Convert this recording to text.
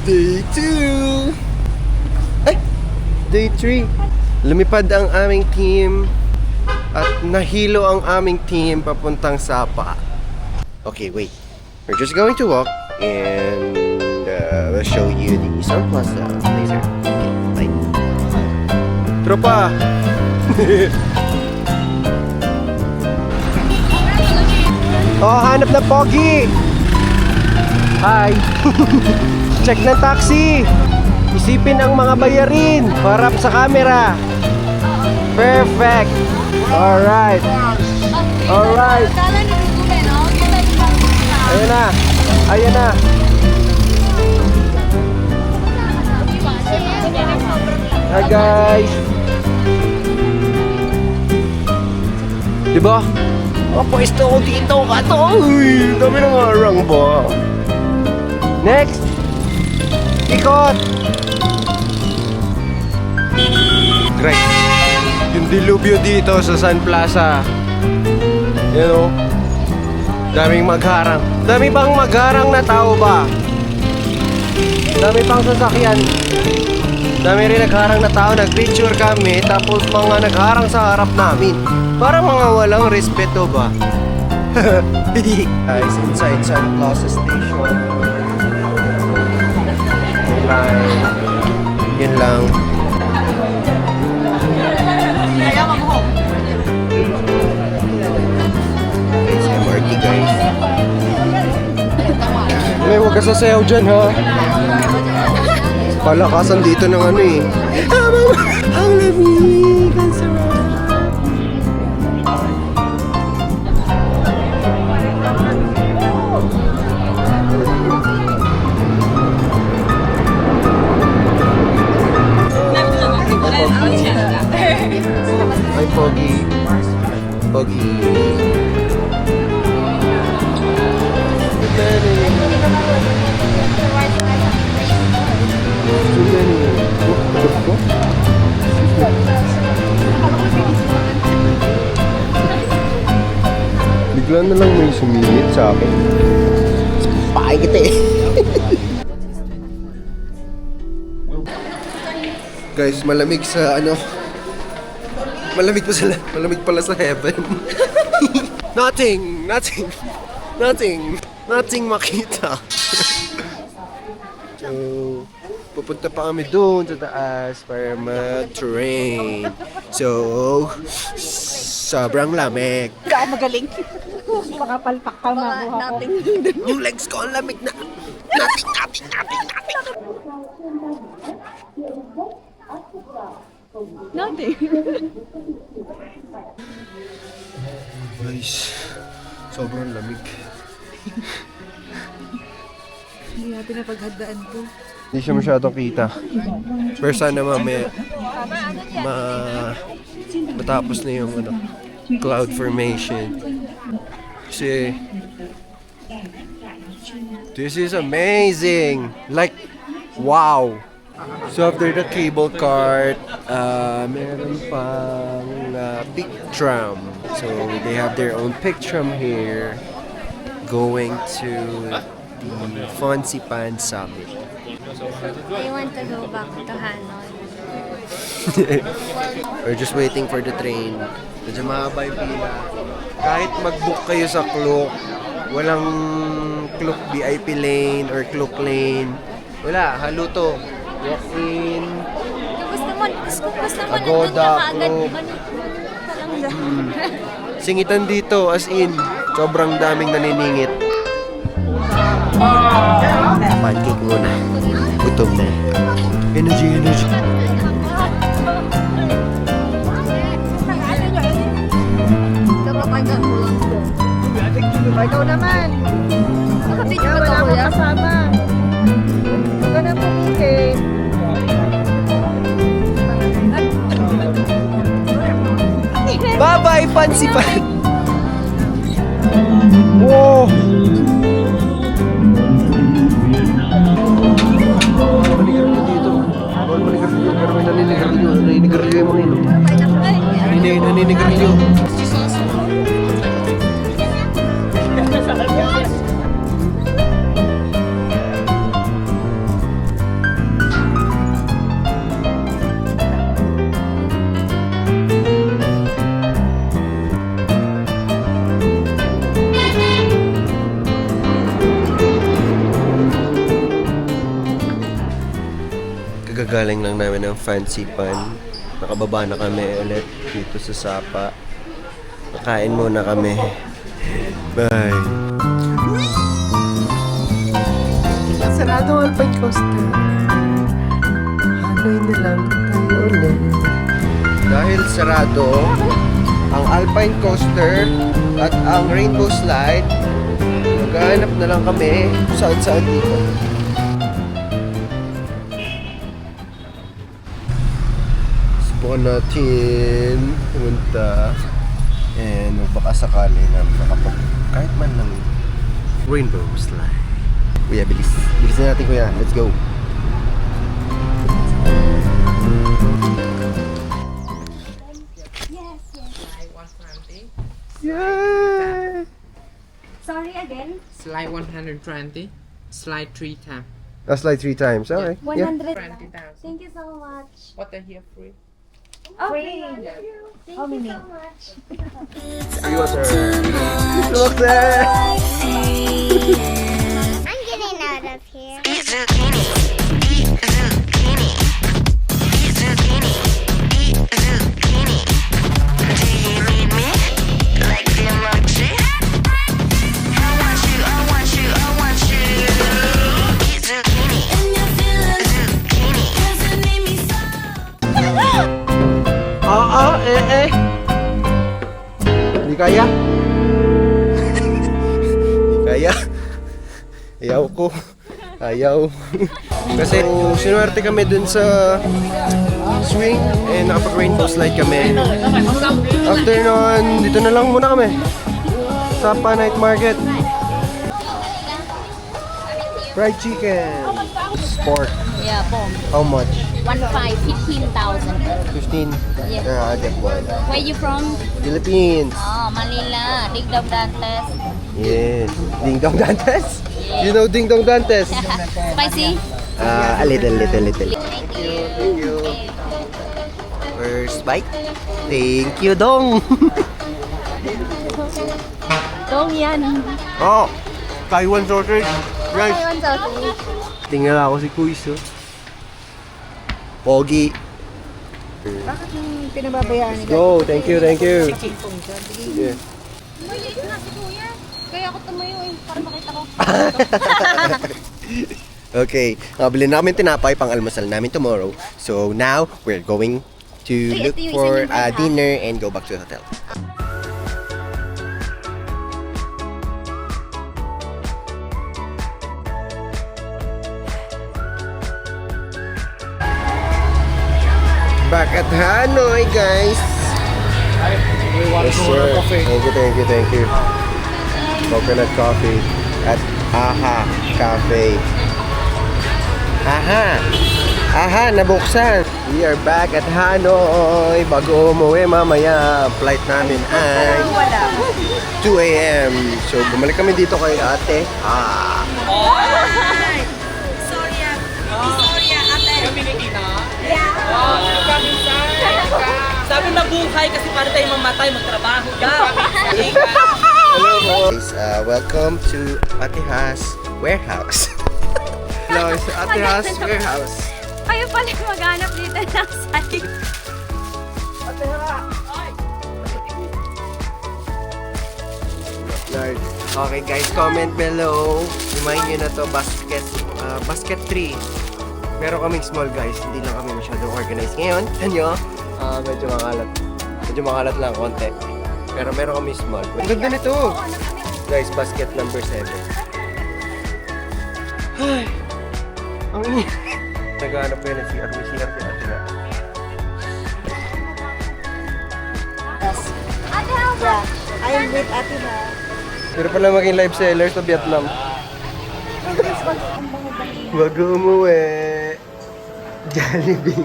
Day 2! Ay! Day 3! Lumipad ang aming team at nahilo ang aming team papuntang Sapa. Okay, wait. We're just going to walk and we'll show you the Sun Plaza laser. Okay, bye. Tropa! Oh, hanap na pogi! Hi! Check ng taxi! Isipin ang mga bayarin! Harap sa camera! Perfect! Alright! Alright! Ayan na! Ayan na! Hi guys! Diba? Oh, pwesto ko dito ka to! Uy! Dami ng harang ba? Next! Ikot! Great! Yung dilubyo dito sa Sun Plaza. Yan o. Daming magharang. Dami bang magharang na tao ba? Dami pang sasakyan. Dami rin nagharang na tao. Nag-picture kami. Tapos mga nagharang sa harap namin. Parang mga walang respeto ba? Guys, inside Sun Plaza Station. Yun lang. Guys, MRT guys. May huwag ka sasayaw dyan ha. Palakasan dito ng ano eh. Ang lamig ang sarap. Ay, Pogi. Pogi. Bigla na lang may sumingit sa akin. Pakay kita eh. Guys, malamig sa ano. Malamig pala sa heaven. Nothing makita. So, pupunta pa kami doon sa taas para mag-train. So, sobrang lamig. Hindi ako magaling. Makapalpak ka makuha ko. Yung legs ko ang lamig na. Nothing. Nothing. Guys, sobrang lamig. Hindi natin napaghandaan to. Hindi siya masyadong kita. Pero sana mamaya matapos na yung ano, cloud formation. Kasi this is amazing! Like, wow! So after the cable cart, meron pang pick tram. So they have their own pick tram here going to the Fansipan Summit. I want to go back to Hanoi. We're just waiting for the train. Medyo mahaba yung pila. Kahit mag-book kayo sa Klook, walang Klook VIP lane or Klook lane. Wala, haluto. Walk in. Gusto mo Agoda, nandun Klook. ka agad. Singitan dito, as in, sobrang daming naniningit. Pancake muna. Gutom na. Energy. Ikaw naman. Nakapit Wala pa akong ka kasama. Huwag ka na pumili. Bye-bye, Fansipan! Wow! Maligarilyo dito. Bawal maligarilyo. Pero may naninigarilyo. Naninigarilyo yung mga ino. Naninigarilyo. Kagagaling lang namin ng fancy pan. Nakababa na kami ulit dito sa Sapa. Nakain muna kami. Bye! Sarado ang Alpine Coaster. Hanoy na lang tayo ulit. Dahil sarado ang Alpine Coaster at ang Rainbow Slide, maghahanap na lang kami saan-saan dito. Subukan natin pumunta and baka sakali na makapag kahit man lang Rainbow Slide. Kuya, bilis. Bilisan natin, kuya. Let's go. Yay! Sorry again. Slide 120. Slide 3 times. I'll slide 3 times. Alright. 100. 20,000. Thank you so much. What are here free? Okay. Thank How you many? so much. Look there! I'm getting out of here. Eat zucchini. Eat zucchini. Eat zucchini. Eat zucchini. Do you need me? Like the emoji? I want you, I want you, I want you. Eat zucchini. Zucchini. Hindi kaya. Hindi kaya. Ayaw ko. Ayaw. Kasi sinuwerte kami dun sa swing and nakapag-rainbow slide kami. After nun, dito na lang muna kami. Sapa Night Market. Fried chicken. Pork. Yeah, po. How much? 15,000. 15? Yes. I'll get one. Where you from? Philippines. Oh, Manila. Digdog Dantes. Yes. Ding Dong Dantes? You know Ding Dong Dantes? Spicy? A little. Thank you. Thank you. First bite. Thank you, Dong. Dong yan. Oh, Taiwan sausage. Guys, Taiwan sausage. tingnan ako si Kuis, oh. Pogi. Bakit yung pinababayaan nila? Go, thank you. Yeah. Maliit na si Kuya. Kaya ako tumayo eh. Para makita ko. Okay, nabili na kami tinapay pang almusal namin tomorrow. So now, we're going to look ito yung for isa niyong dinner and go back to the hotel. Back at Hanoi, guys. Yes, sir. Thank you. Coconut coffee at Aha Cafe. Aha, nabuksan. We are back at Hanoi. Bago umuwi mamaya, flight namin ay 2 a.m. So, bumalik kami dito kay ate. Sabi na buhay kasi para tayo mamatay, magtrabaho ka. Hello guys, welcome to Ate Has Warehouse. Hello, it's Ate Has Warehouse. Kayo pala yung maghanap dito ng site. Lord. Okay guys, comment below. Remind nyo na to, basket 3. Meron kaming small guys, hindi lang kami masyadong organized. Ngayon, nyo, medyo makalat. Medyo makalat lang konti. Pero meron kami small. Ang ganda nito! Guys, basket number 7. Ay! Ang init! Naghahanap ko yun ng CR. May CR kaya ate na. Ate, how much? I'm with Ate na. Pero pala maging live seller sa Vietnam. Bago umuwi. Jollibee.